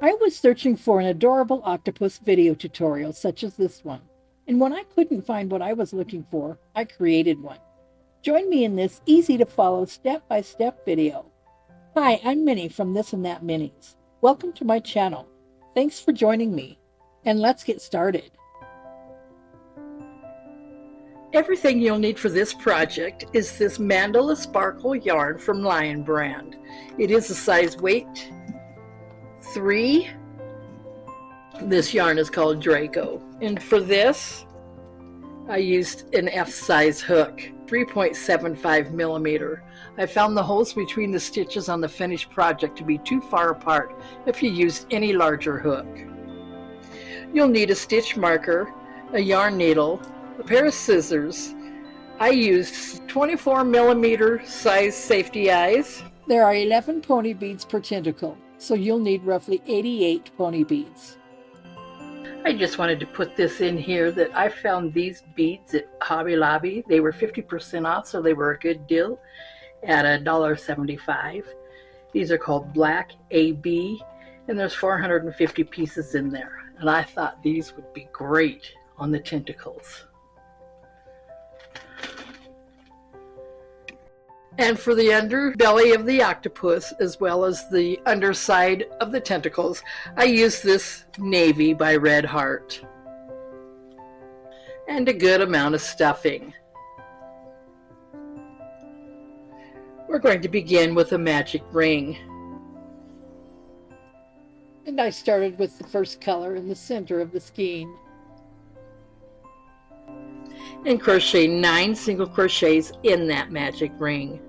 I was searching for an adorable octopus video tutorial such as this one, and when I couldn't find what I was looking for, I created one. Join me in this easy-to-follow step-by-step video. Hi, I'm Minnie from This and That Minis. Welcome to my channel. Thanks for joining me, and let's get started. Everything you'll need for this project is this Mandala Sparkle yarn from Lion Brand. It is a size weight 3. This yarn is called Draco. And for this, I used an F-size hook, 3.75 millimeter. I found the holes between the stitches on the finished project to be too far apart if you used any larger hook. You'll need a stitch marker, a yarn needle, a pair of scissors. I used 24 millimeter size safety eyes. There are 11 pony beads per tentacle, so you'll need roughly 88 pony beads. I just wanted to put this in here that I found these beads at Hobby Lobby. They were 50% off, so they were a good deal at $1.75. These are called Black AB, and there's 450 pieces in there. And I thought these would be great on the tentacles. And for the underbelly of the octopus, as well as the underside of the tentacles, I use this navy by Red Heart. And a good amount of stuffing. We're going to begin with a magic ring. And I started with the first color in the center of the skein. And crochet 9 single crochets in that magic ring.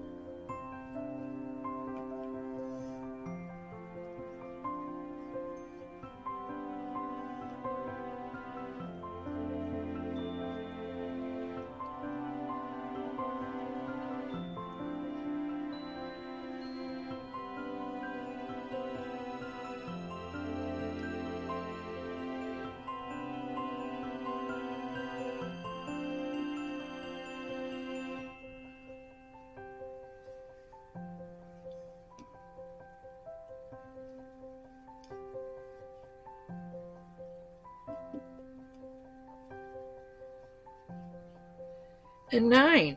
And 9.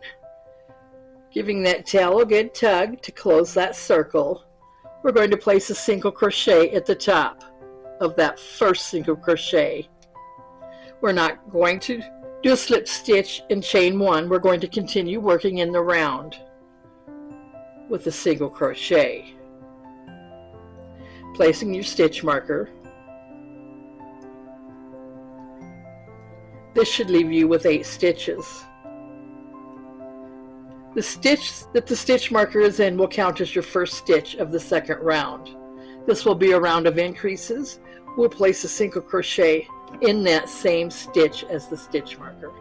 Giving that tail a good tug to close that circle, we're going to place a single crochet at the top of that first single crochet. We're not going to do a slip stitch in chain 1. We're going to continue working in the round with a single crochet. Placing your stitch marker. This should leave you with 8 stitches. The stitch that the stitch marker is in will count as your first stitch of the second round. This will be a round of increases. We'll place a single crochet in that same stitch as the stitch marker.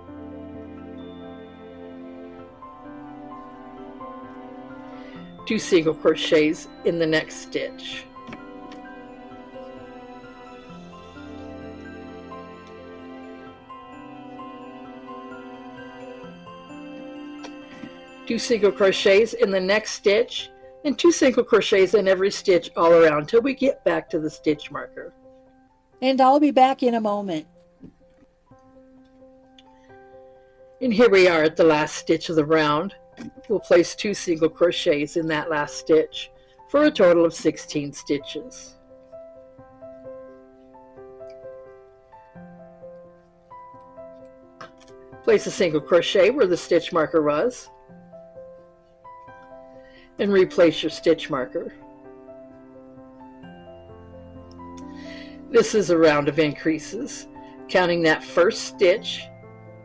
Two single crochets in the next stitch. Two single crochets in the next stitch, and 2 single crochets in every stitch all around till we get back to the stitch marker. And I'll be back in a moment. And here we are at the last stitch of the round. We'll place 2 single crochets in that last stitch for a total of 16 stitches. Place a single crochet where the stitch marker was, and replace your stitch marker. This is a round of increases, counting that first stitch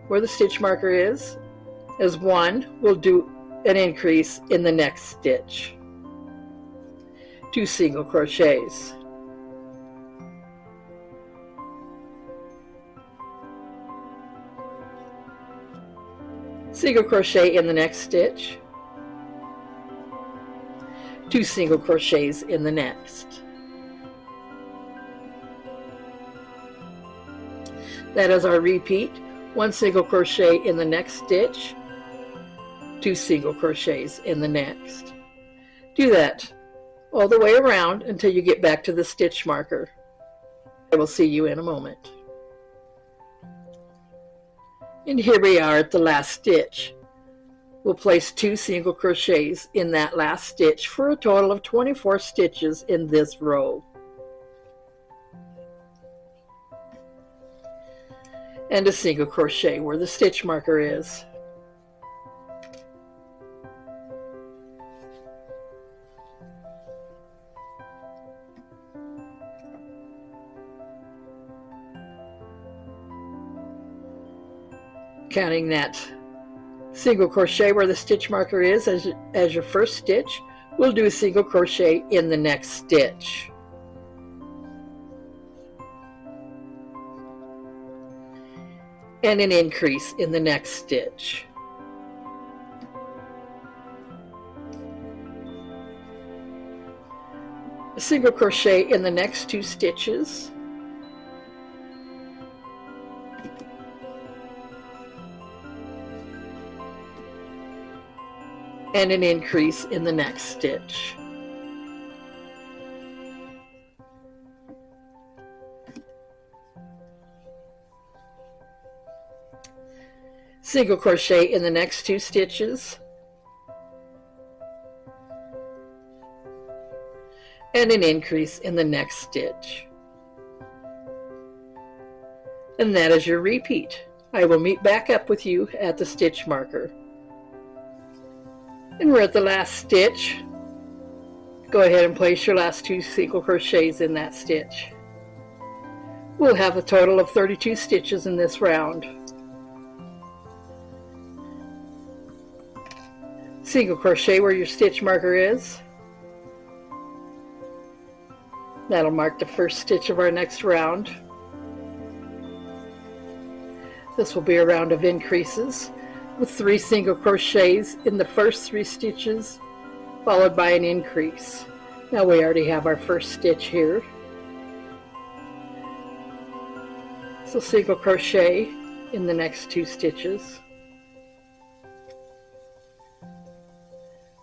where the stitch marker is as 1. We'll do an increase in the next stitch. 2 single crochets. Single crochet in the next stitch. 2 single crochets in the next. That is our repeat. 1 single crochet in the next stitch, 2 single crochets in the next. Do that all the way around until you get back to the stitch marker. I will see you in a moment. And here we are at the last stitch. We'll place 2 single crochets in that last stitch for a total of 24 stitches in this row. And a single crochet where the stitch marker is. Counting that single crochet where the stitch marker is as your first stitch, we'll do a single crochet in the next stitch. And an increase in the next stitch. A single crochet in the next 2 stitches. And an increase in the next stitch. Single crochet in the next 2 stitches. And an increase in the next stitch. And that is your repeat. I will meet back up with you at the stitch marker. And we're at the last stitch. Go ahead and place your last 2 single crochets in that stitch. We'll have a total of 32 stitches in this round. Single crochet where your stitch marker is. That'll mark the first stitch of our next round. This will be a round of increases with 3 single crochets in the first 3 stitches, followed by an increase. Now we already have our first stitch here. So single crochet in the next 2 stitches,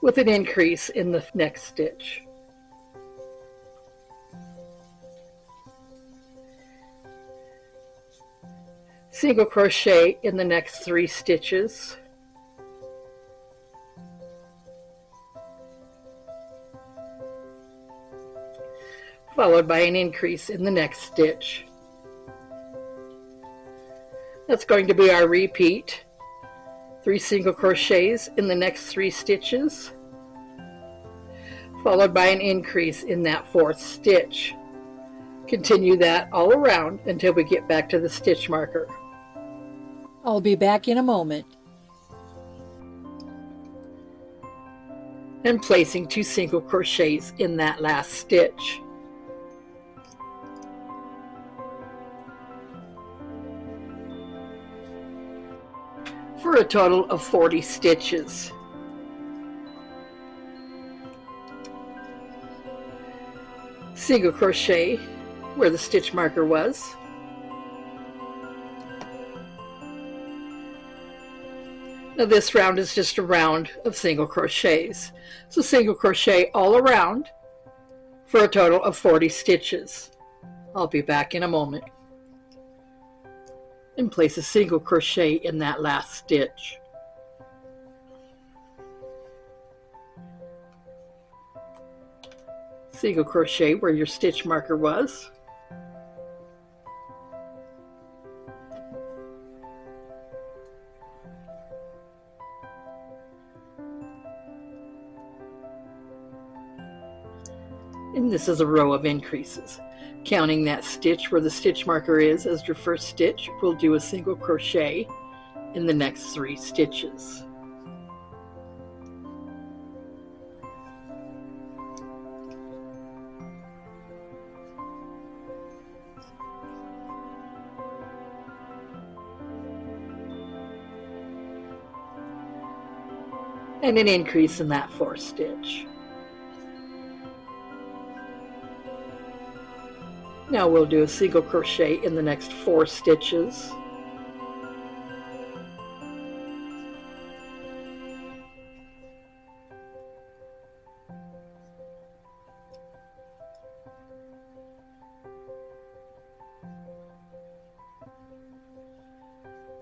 with an increase in the next stitch. Single crochet in the next 3 stitches, followed by an increase in the next stitch. That's going to be our repeat. 3 single crochets in the next 3 stitches, followed by an increase in that 4th stitch. Continue that all around until we get back to the stitch marker. I'll be back in a moment. And placing 2 single crochets in that last stitch. For a total of 40 stitches. Single crochet where the stitch marker was. Now this round is just a round of single crochets. So single crochet all around for a total of 40 stitches. I'll be back in a moment. And place a single crochet in that last stitch. Single crochet where your stitch marker was. And this is a row of increases. Counting that stitch where the stitch marker is as your first stitch, we'll do a single crochet in the next 3 stitches. And an increase in that 4th stitch. Now we'll do a single crochet in the next 4 stitches.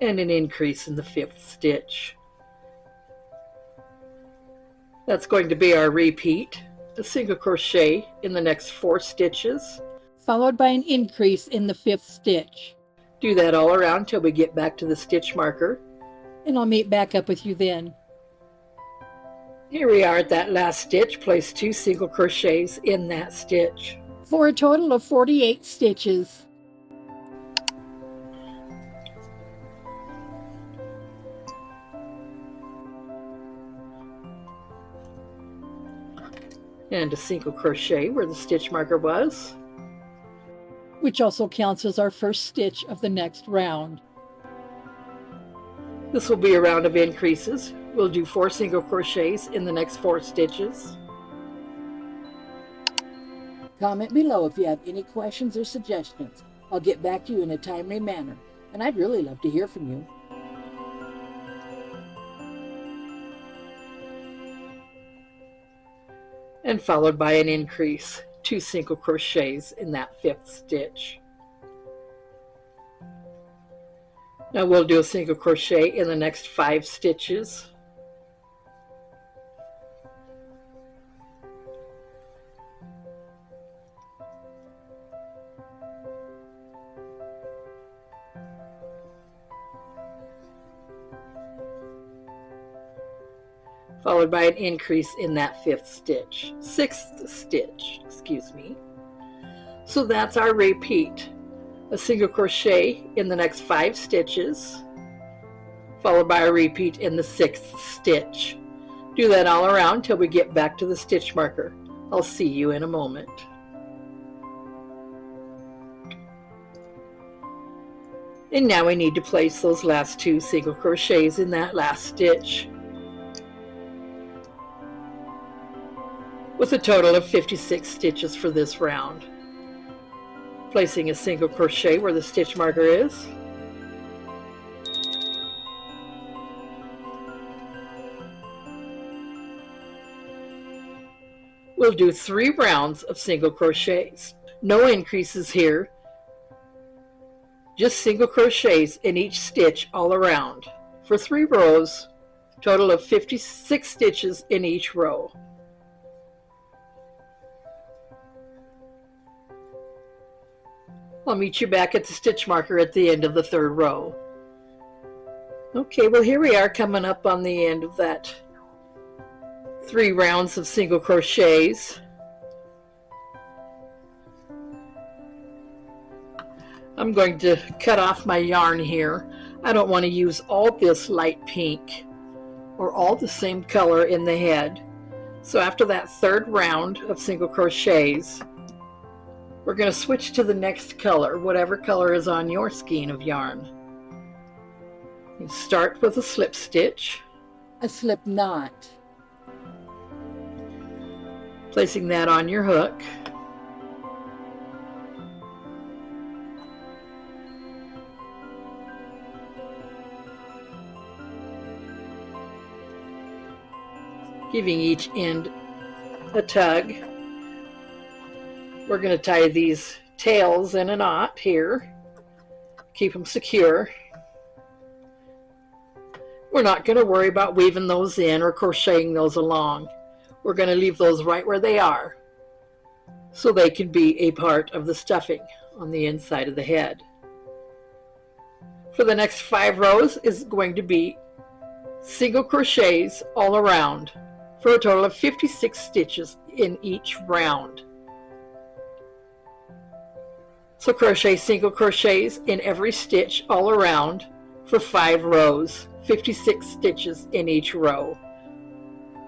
and an increase in the 5th stitch. That's going to be our repeat, a single crochet in the next 4 stitches, followed by an increase in the 5th stitch. Do that all around till we get back to the stitch marker, and I'll meet back up with you then. Here we are at that last stitch. Place 2 single crochets in that stitch for a total of 48 stitches. And a single crochet where the stitch marker was, which also counts as our first stitch of the next round. This will be a round of increases. We'll do 4 single crochets in the next 4 stitches. Comment below if you have any questions or suggestions. I'll get back to you in a timely manner, and I'd really love to hear from you. And followed by an increase, 2 single crochets in that 5th stitch. Now we'll do a single crochet in the next 5 stitches. Followed by an increase in that 5th stitch, 6th stitch, excuse me. So that's our repeat. A single crochet in the next 5 stitches, followed by a repeat in the 6th stitch. Do that all around till we get back to the stitch marker. I'll see you in a moment. And now we need to place those last 2 single crochets in that last stitch, with a total of 56 stitches for this round. Placing a single crochet where the stitch marker is, we'll do 3 rounds of single crochets. No increases here, just single crochets in each stitch all around for 3 rows, total of 56 stitches in each row. I'll meet you back at the stitch marker at the end of the 3rd row. Okay, well here we are coming up on the end of that 3 rounds of single crochets. I'm going to cut off my yarn here. I don't want to use all this light pink or all the same color in the head. So after that 3rd round of single crochets, we're going to switch to the next color, whatever color is on your skein of yarn. You start with a slip stitch, a slip knot, placing that on your hook. Giving each end a tug. We're going to tie these tails in a knot here, keep them secure. We're not going to worry about weaving those in or crocheting those along. We're going to leave those right where they are so they can be a part of the stuffing on the inside of the head. For the next 5 rows is going to be single crochets all around for a total of 56 stitches in each round. So crochet single crochets in every stitch all around for 5 rows, 56 stitches in each row.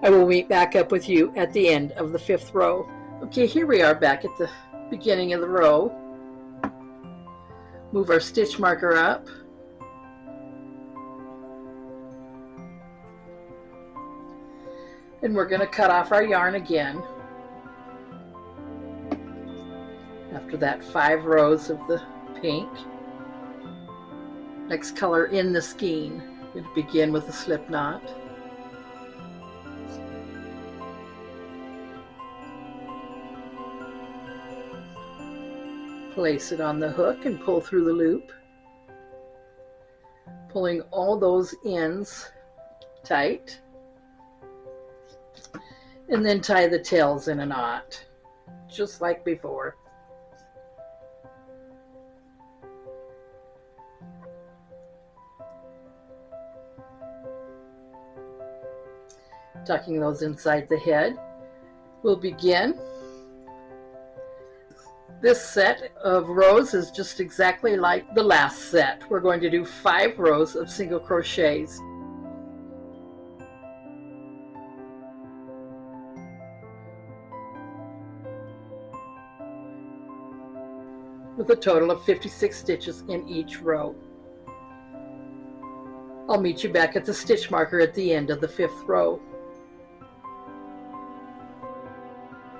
I will meet back up with you at the end of the 5th row. Okay, here we are back at the beginning of the row. Move our stitch marker up. And we're going to cut off our yarn again. After that 5 rows of the pink. Next color in the skein. We're going to begin with a slip knot. Place it on the hook and pull through the loop. Pulling all those ends tight, and then tie the tails in a knot, just like before. Tucking those inside the head. We'll begin. This set of rows is just exactly like the last set. We're going to do 5 rows of single crochets. With a total of 56 stitches in each row. I'll meet you back at the stitch marker at the end of the 5th row.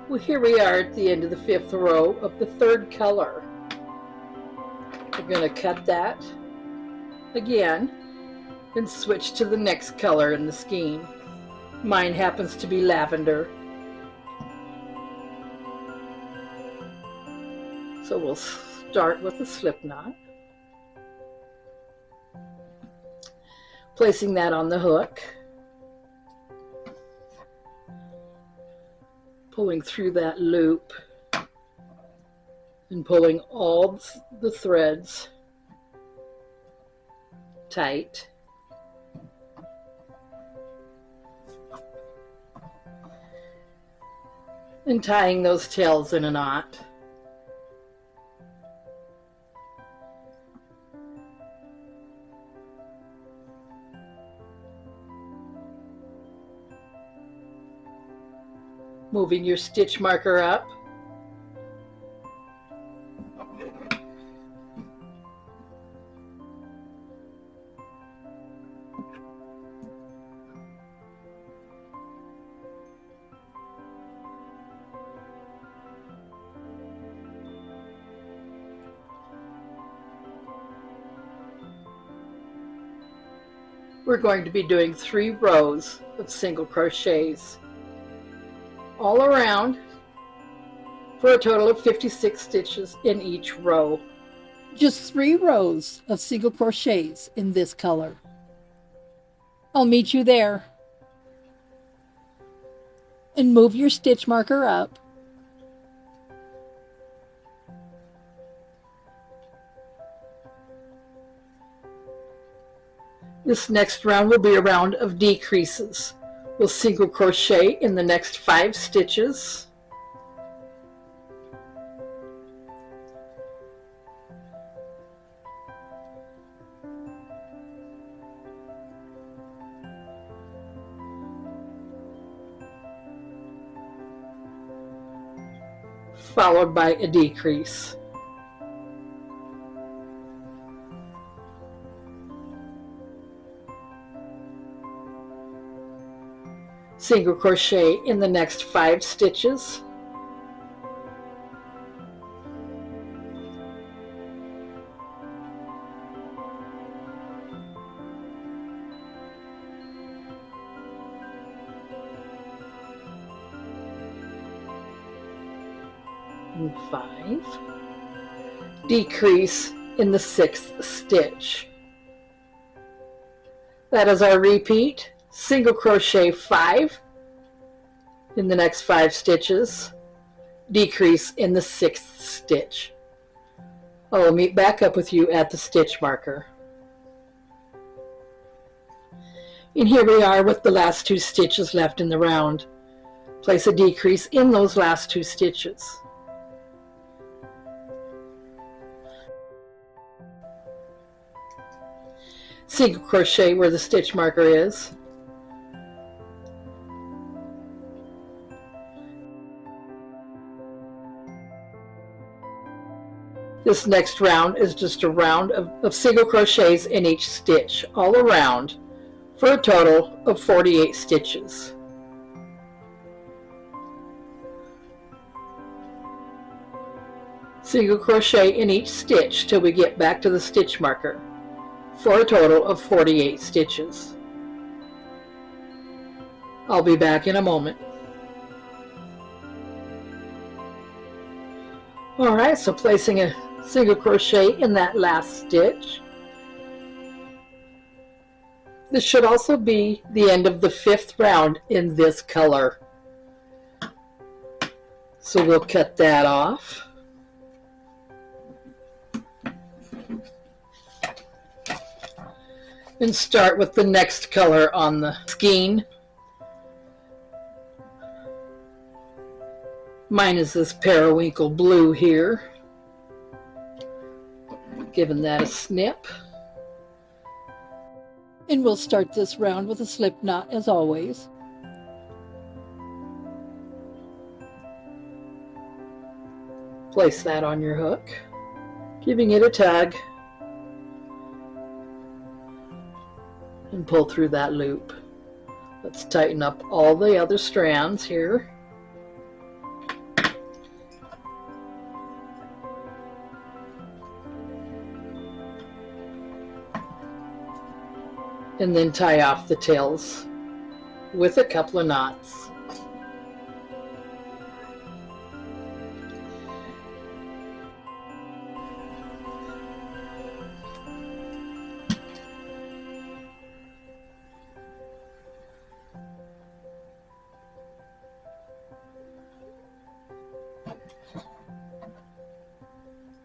Well, here we are at the end of the 5th row of the 3rd color. We're going to cut that again and switch to the next color in the scheme. Mine happens to be lavender. So we'll start with a slip knot. Placing that on the hook. Pulling through that loop and pulling all the threads tight. And tying those tails in a knot. Moving your stitch marker up. We're going to be doing 3 rows of single crochets all around for a total of 56 stitches in each row. Just 3 rows of single crochets in this color. I'll meet you there. And move your stitch marker up. This next round will be a round of decreases. We'll single crochet in the next 5 stitches. Followed by a decrease. Single crochet in the next 5 stitches. And 5. Decrease in the 6th stitch. That is our repeat. Single crochet 5 in the next 5 stitches, decrease in the 6th stitch. I will meet back up with you at the stitch marker. And here we are with the last 2 stitches left in the round. Place a decrease in those last 2 stitches. Single crochet where the stitch marker is. This next round is just a round of single crochets in each stitch all around for a total of 48 stitches. Single crochet in each stitch till we get back to the stitch marker for a total of 48 stitches. I'll be back in a moment. Alright, so placing a single crochet in that last stitch, This should also be the end of the 5th round in this color. So we'll cut that off. And start with the next color on the skein. Mine is this periwinkle blue here. Giving that a snip. And we'll start this round with a slip knot as always. Place that on your hook, giving it a tug, and pull through that loop. Let's tighten up all the other strands here. And then tie off the tails with a couple of knots.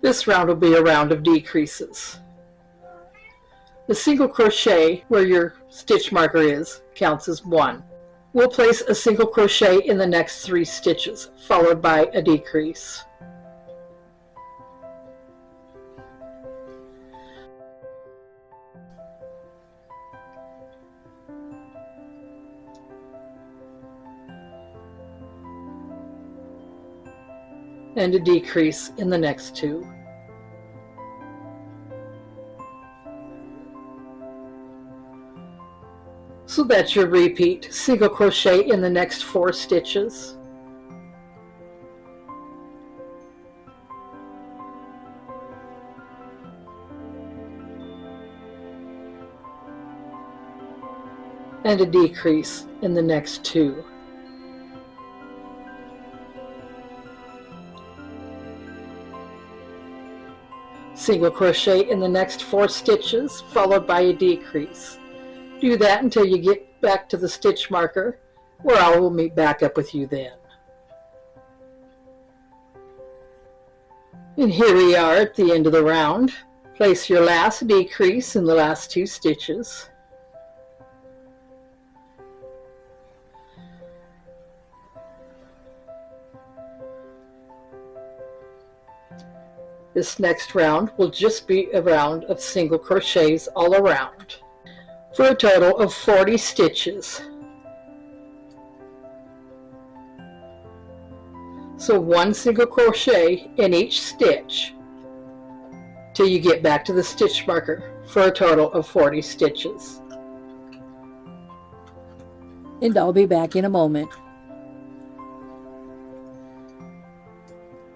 This round will be a round of decreases. The single crochet where your stitch marker is counts as 1. We'll place a single crochet in the next 3 stitches, followed by a decrease. And a decrease in the next 2. So that's your repeat. Single crochet in the next 4 stitches. And a decrease in the next 2. Single crochet in the next 4 stitches, followed by a decrease. Do that until you get back to the stitch marker, where I will meet back up with you then. And here we are at the end of the round. Place your last decrease in the last 2 stitches. This next round will just be a round of single crochets all around, for a total of 40 stitches. So 1 single crochet in each stitch till you get back to the stitch marker, for a total of 40 stitches. And I'll be back in a moment.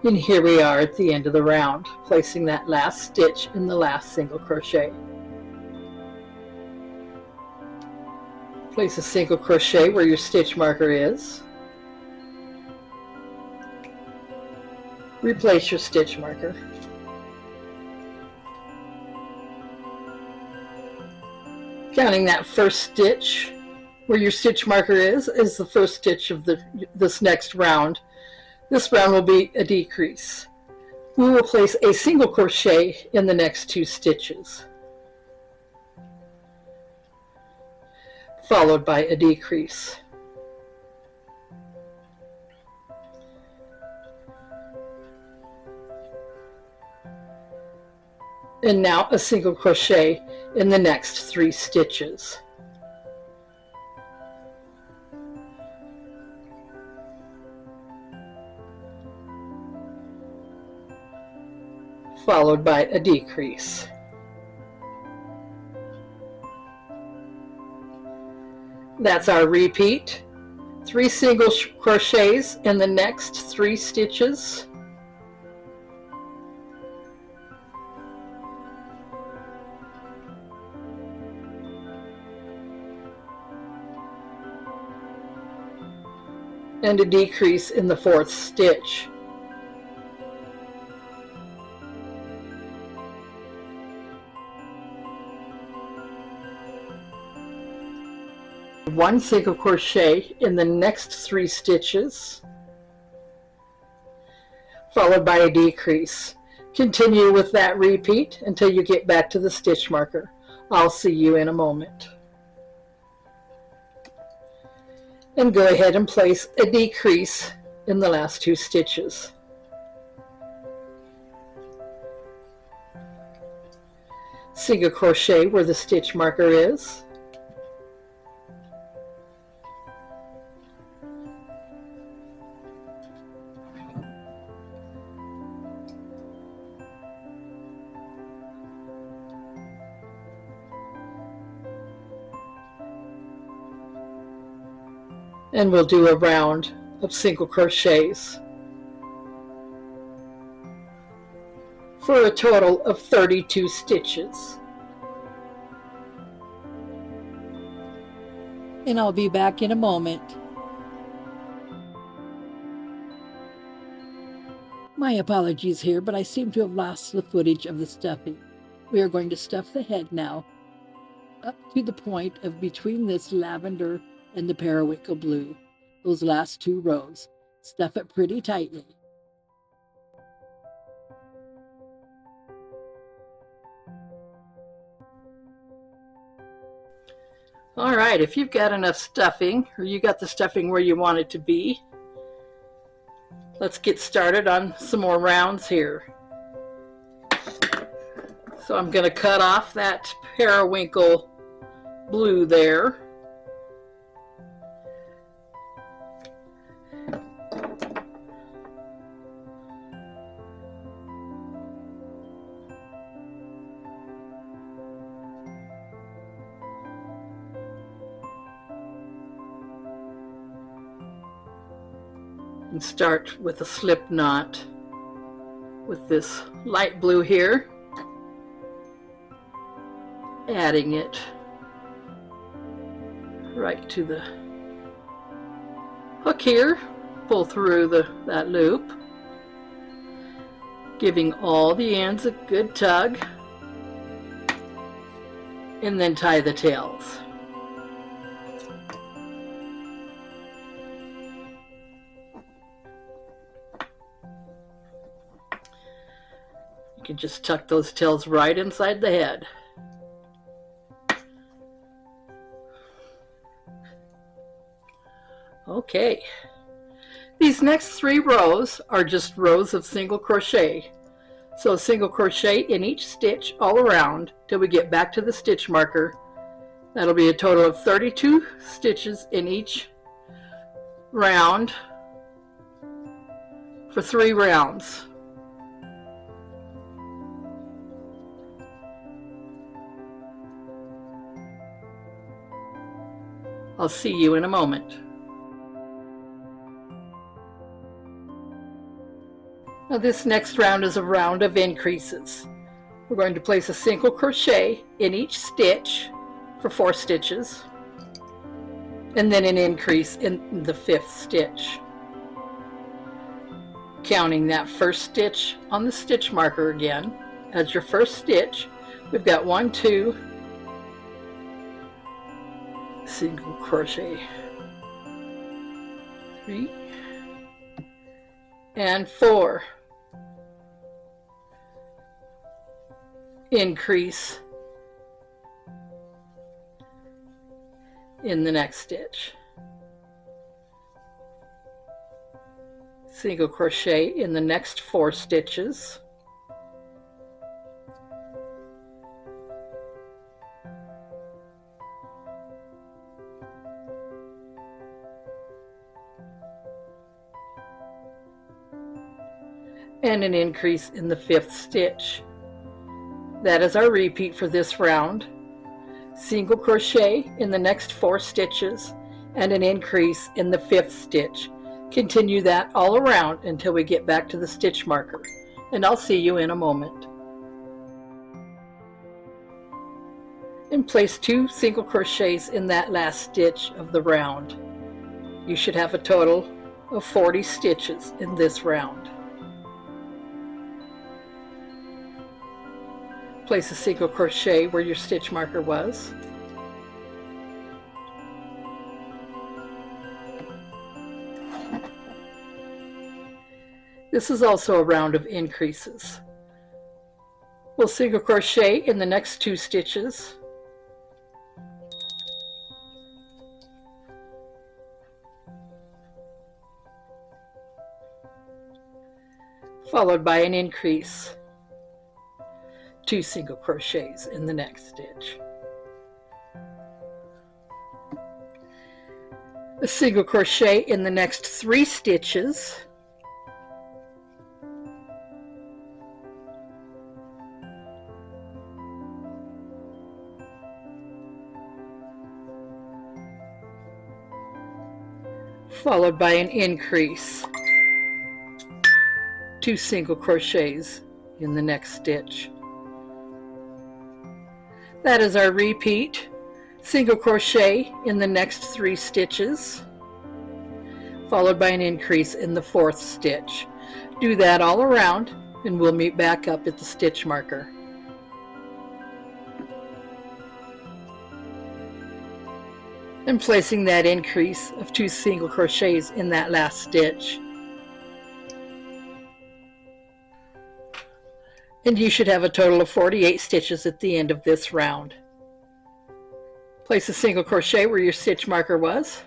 And here we are at the end of the round, placing that last stitch in the last single crochet. Place a single crochet where your stitch marker is. Replace your stitch marker. Counting that first stitch where your stitch marker is the first stitch of this next round. This round will be a decrease. We will place a single crochet in the next 2 stitches, followed by a decrease. And now a single crochet in the next 3 stitches. Followed by a decrease. That's our repeat. 3 single crochets in the next 3 stitches. And a decrease in the 4th stitch. 1 single crochet in the next 3 stitches, followed by a decrease. Continue with that repeat until you get back to the stitch marker. I'll see you in a moment. And go ahead and place a decrease in the last 2 stitches. Single crochet where the stitch marker is. And we'll do a round of single crochets for a total of 32 stitches. And I'll be back in a moment. My apologies here, but I seem to have lost the footage of the stuffing. We are going to stuff the head now, up to the point of between this lavender and the periwinkle blue, those last 2 rows. Stuff it pretty tightly. All right, if you've got enough stuffing, or you got the stuffing where you want it to be, let's get started on some more rounds here. So I'm going to cut off that periwinkle blue there. And start with a slip knot with this light blue here, adding it right to the hook here, pull through that loop, giving all the ends a good tug, and then tie the tails. You can just tuck those tails right inside the head. Okay, these next 3 rows are just rows of single crochet. So single crochet in each stitch all around till we get back to the stitch marker. That'll be a total of 32 stitches in each round for 3 rounds. I'll see you in a moment. Now this next round is a round of increases. We're going to place a single crochet in each stitch for 4 stitches, and then an increase in the 5th stitch. Counting that first stitch on the stitch marker again as your first stitch, we've got 1, 2, single crochet, 3, and 4. Increase in the next stitch. Single crochet in the next 4 stitches. And an increase in the 5th stitch. That is our repeat for this round. Single crochet in the next 4 stitches and an increase in the 5th stitch. Continue that all around until we get back to the stitch marker, and I'll see you in a moment. And place 2 single crochets in that last stitch of the round. You should have a total of 40 stitches in this round. Place a single crochet where your stitch marker was. This is also a round of increases. We'll single crochet in the next 2 stitches, followed by an increase, 2 single crochets in the next stitch, a single crochet in the next 3 stitches, followed by an increase, 2 single crochets in the next stitch. That is our repeat. Single crochet in the next 3 stitches, followed by an increase in the 4th stitch. Do that all around and we'll meet back up at the stitch marker. And placing that increase of 2 single crochets in that last stitch. And you should have a total of 48 stitches at the end of this round. Place a single crochet where your stitch marker was.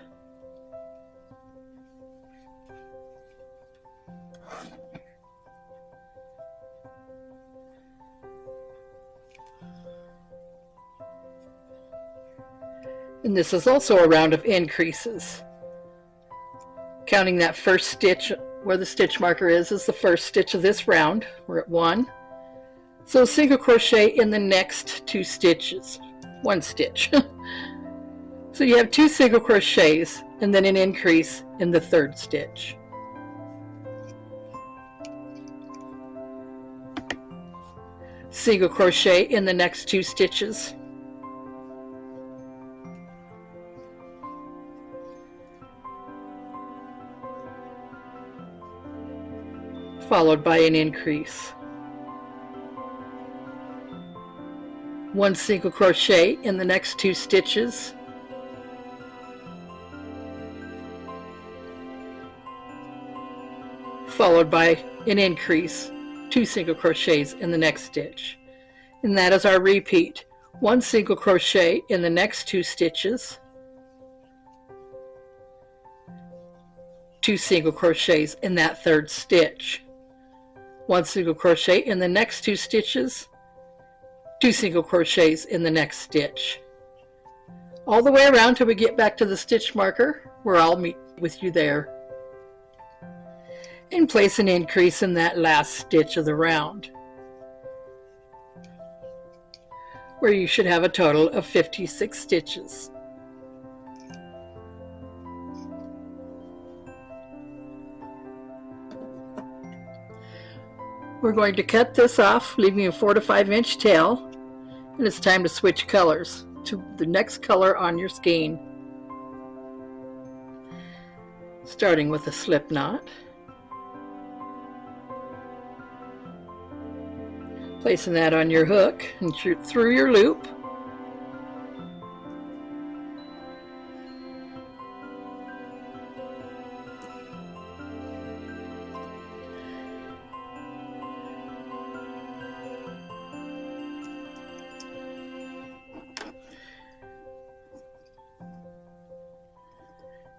And this is also a round of increases. Counting that first stitch where the stitch marker is the first stitch of this round. We're at 1. So single crochet in the next 2 stitches. 1 stitch. So you have 2 single crochets and then an increase in the 3rd stitch. Single crochet in the next 2 stitches. Followed by an increase. 1 single crochet in the next 2 stitches. Followed by an increase, 2 single crochets in the next stitch. And that is our repeat. 1 single crochet in the next 2 stitches. 2 single crochets in that 3rd stitch. 1 single crochet in the next 2 stitches, 2 single crochets in the next stitch. All the way around till we get back to the stitch marker, where I'll meet with you there. And place an increase in that last stitch of the round, where you should have a total of 56 stitches. We're going to cut this off, leaving a 4 to 5 inch tail, and it's time to switch colors to the next color on your skein. Starting with a slip knot, placing that on your hook and through your loop.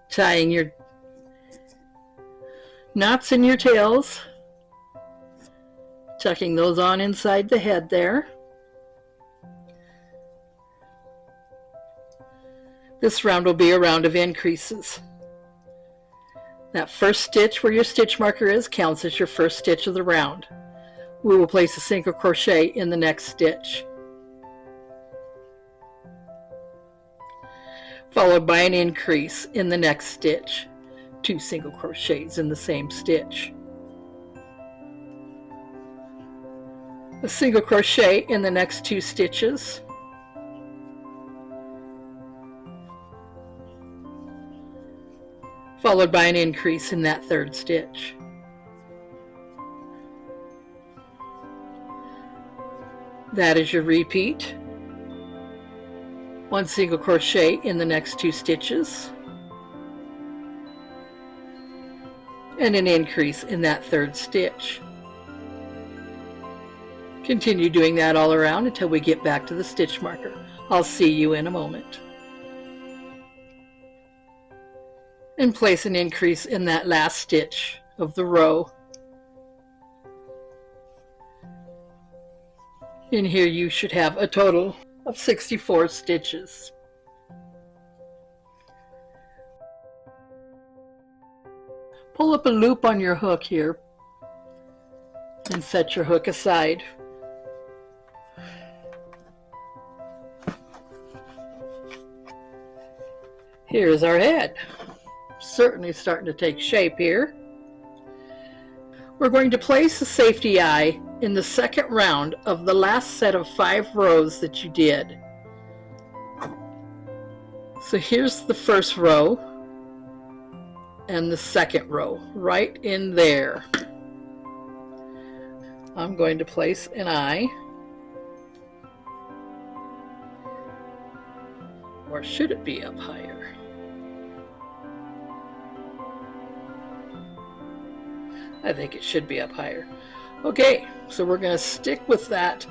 Tying your knots in your tails, tucking those on inside the head there. This round will be a round of increases. That first stitch where your stitch marker is counts as your first stitch of the round. We will place a single crochet in the next stitch, followed by an increase in the next stitch, 2 single crochets in the same stitch, a single crochet in the next 2 stitches, followed by an increase in that 3rd stitch. That is your repeat. 1 single crochet in the next 2 stitches, and an increase in that third stitch. Continue doing that all around until we get back to the stitch marker. I'll see you in a moment. And place an increase in that last stitch of the row. In here you should have a total of 64 stitches. Pull up a loop on your hook here and set your hook aside. Here's our head. Certainly starting to take shape here. We're going to place a safety eye in the second round of the last set of 5 rows that you did. So here's the first row and the second row right in there. I'm going to place an eye, or should it be up higher? I think it should be up higher. Okay, so we're going to stick with that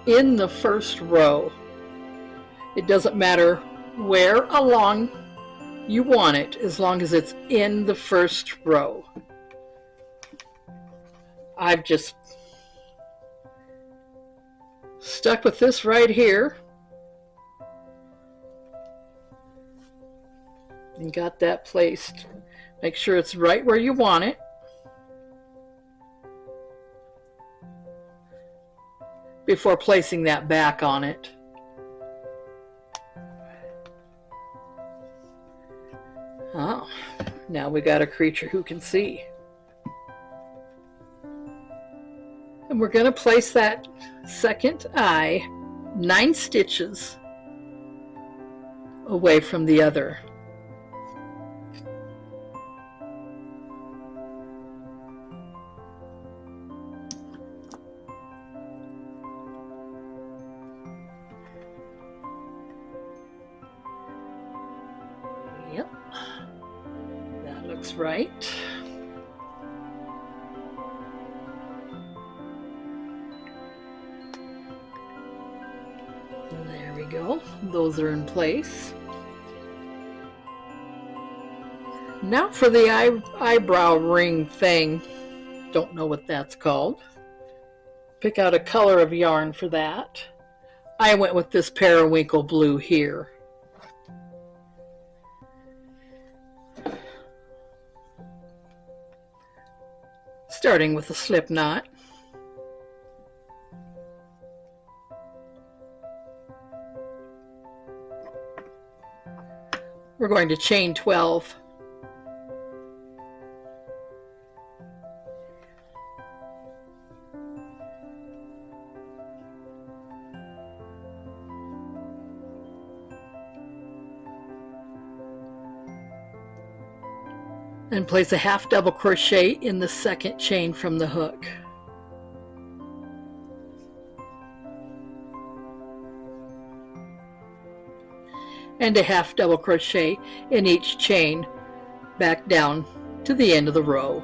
in the first row. It doesn't matter where along you want it, as long as it's in the first row. I've just stuck with this right here and got that placed. Make sure it's right where you want it. Before placing that back on it. Oh, now we got a creature who can see. And we're going to place that second eye 9 stitches away from the other. Yep, that looks right. And there we go. Those are in place. Now for the eyebrow ring thing. Don't know what that's called. Pick out a color of yarn for that. I went with this periwinkle blue here. Starting with a slip knot. We're going to chain 12. And place a half double crochet in the second chain from the hook. And a half double crochet in each chain back down to the end of the row.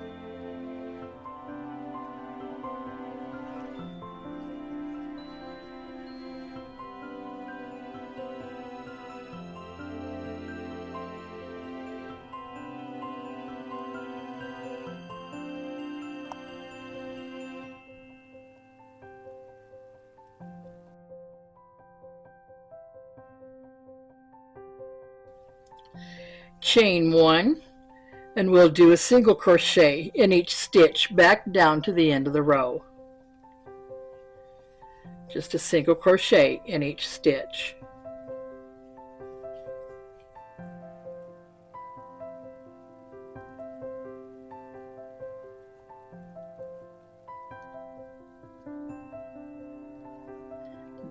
Chain 1, and we'll do a single crochet in each stitch back down to the end of the row. Just a single crochet in each stitch.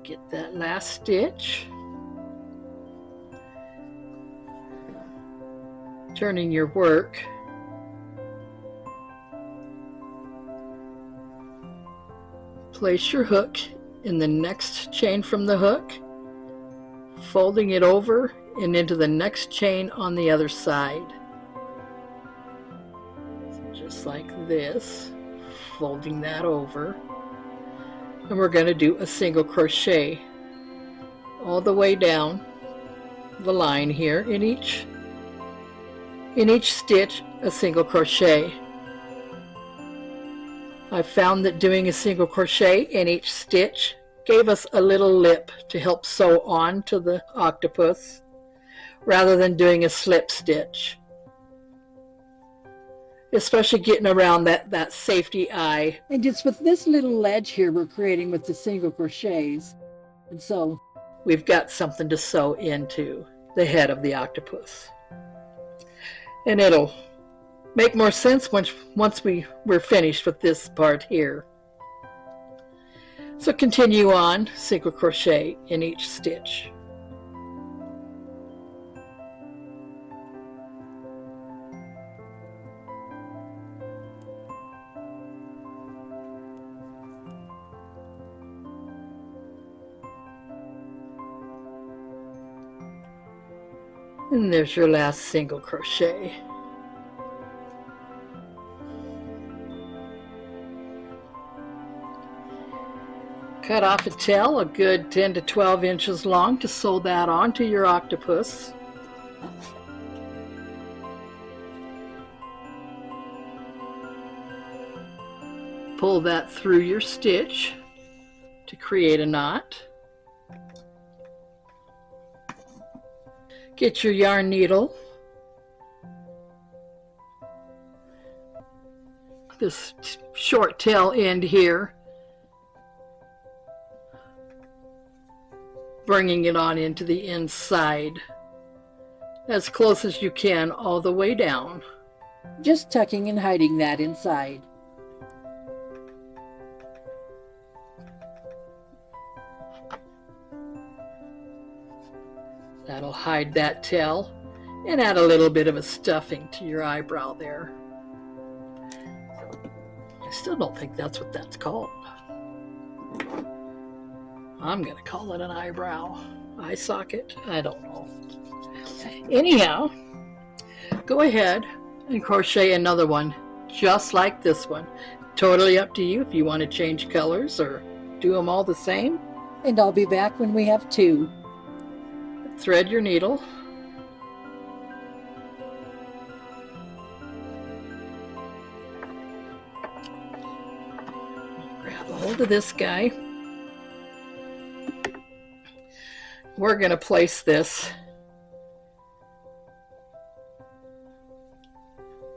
Get that last stitch. Turning your work. Place your hook in the next chain from the hook, folding it over and into the next chain on the other side. So just like this, folding that over, and we're going to do a single crochet all the way down the line here. In each stitch, a single crochet. I found that doing a single crochet in each stitch gave us a little lip to help sew on to the octopus rather than doing a slip stitch, especially getting around that safety eye. And it's with this little ledge here we're creating with the single crochets. And so we've got something to sew into the head of the octopus. And it'll make more sense once we're finished with this part here. So continue on, single crochet in each stitch. And there's your last single crochet. Cut off a tail a good 10 to 12 inches long to sew that onto your octopus. Pull that through your stitch to create a knot. Get your yarn needle. This short tail end here, bringing it on into the inside as close as you can all the way down. Just tucking and hiding that inside. That'll hide that tail and add a little bit of a stuffing to your eyebrow there. I still don't think that's what that's called. I'm going to call it an eyebrow, eye socket, I don't know. Anyhow, go ahead and crochet another one just like this one. Totally up to you if you want to change colors or do them all the same. And I'll be back when we have two. Thread your needle. Grab a hold of this guy. We're going to place this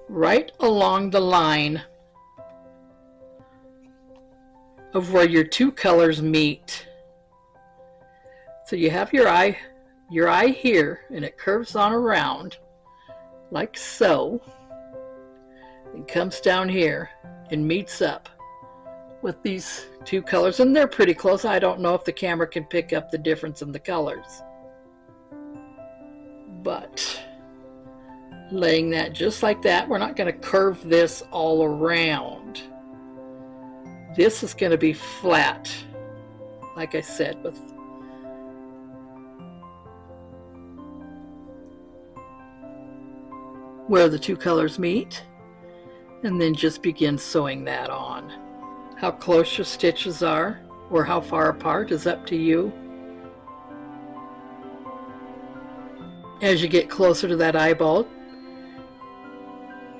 right along the line of where your two colors meet. So you have your eye here, and it curves on around like so, and comes down here and meets up with these two colors, and they're pretty close. I don't know if the camera can pick up the difference in the colors, but laying that just like that. We're not going to curve this all around. This is going to be flat, like I said, with where the two colors meet, and then just begin sewing that on. How close your stitches are or how far apart is up to you. As you get closer to that eyeball,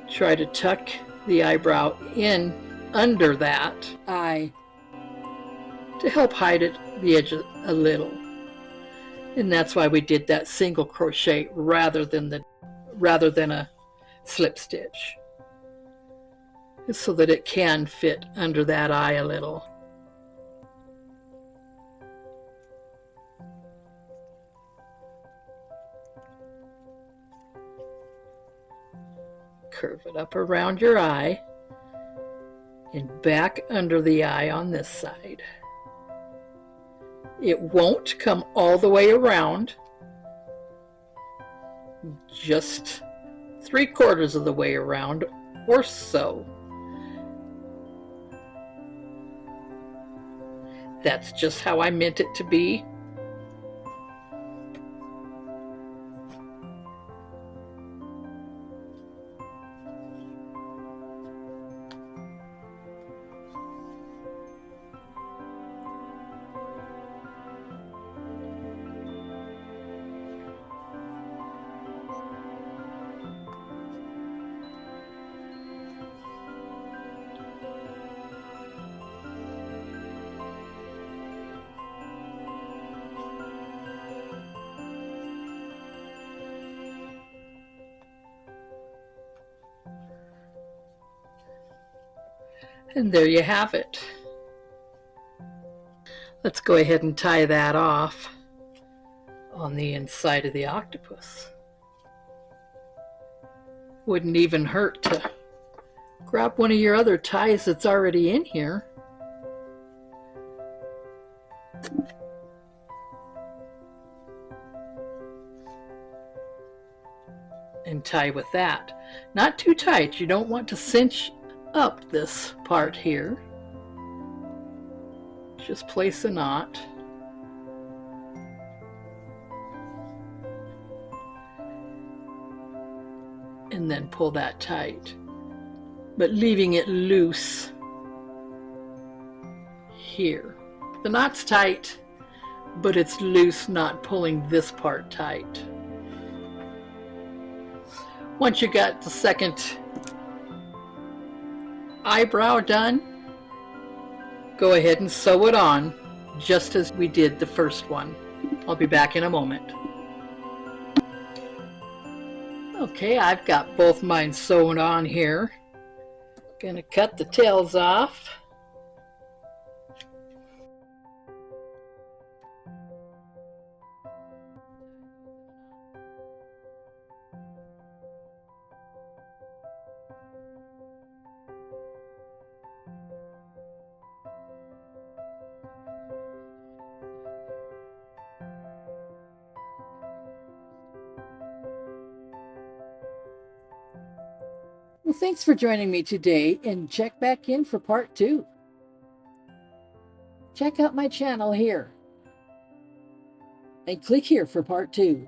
try to tuck the eyebrow in under that eye to help hide it, the edge a little. And that's why we did that single crochet rather than a slip stitch, so that it can fit under that eye a little. Curve it up around your eye and back under the eye on this side. It won't come all the way around, just 3/4 of the way around or so. That's just how I meant it to be. And there you have it. Let's go ahead and tie that off on the inside of the octopus. Wouldn't even hurt to grab one of your other ties that's already in here. And tie with that. Not too tight. You don't want to cinch up this part here. Just place a knot. And then pull that tight, but leaving it loose here. The knot's tight, but it's loose, not pulling this part tight. Once you got the second eyebrow done, go ahead and sew it on just as we did the first one. I'll be back in a moment. Okay, I've got both mine sewn on here. Gonna cut the tails off. Well, thanks for joining me today, and check back in for part 2. Check out my channel here and click here for part 2.